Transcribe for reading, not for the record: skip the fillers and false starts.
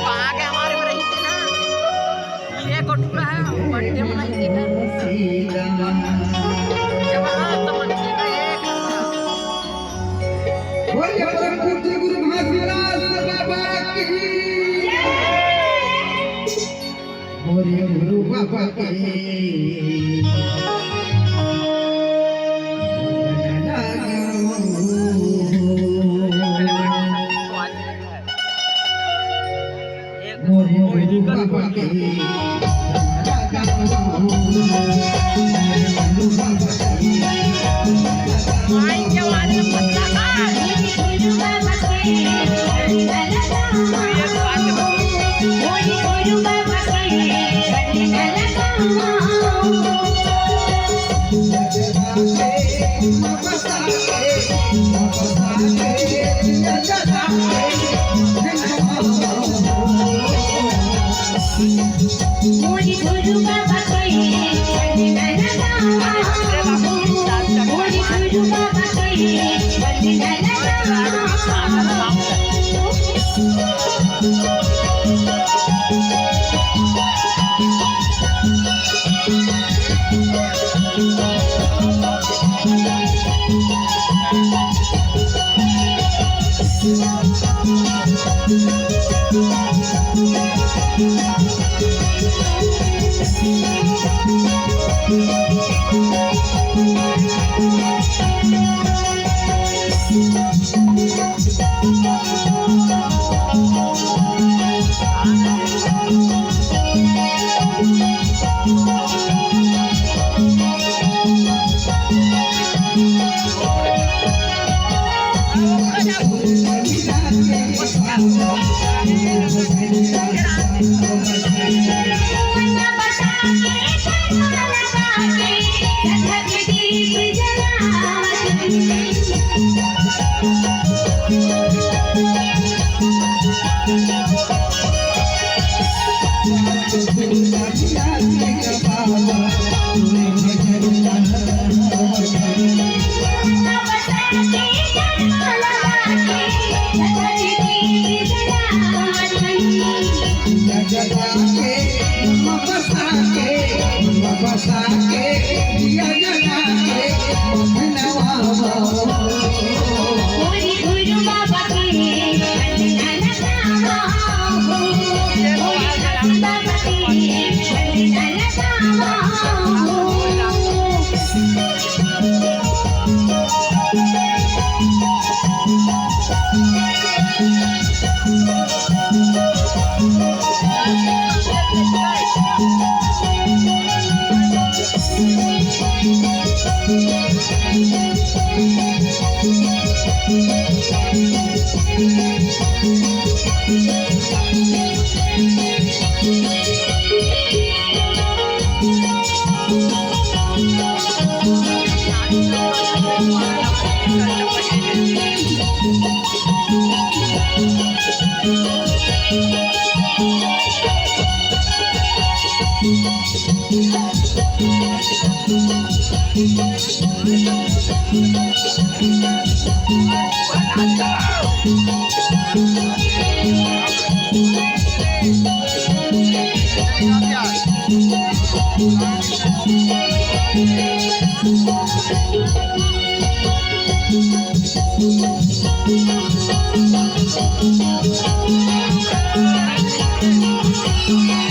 आगे हमारे में रही थी ना, ये कोटुका है बर्थडे मनाई थी ना, जब हाँ तो मंदिर का एक बोलिए परम पूज्य गुरु महाराज बाबा की बोलिए गुरु बाबा की माई के वाले पत्ता का मोरी गुरु बाबा कोई वंदना लगा मोरी गुरु बाबा कोई वंदना लगा मोरी गुरु बाबा कोई वंदना लगा बाबा कोई वंदना लगा Thank you.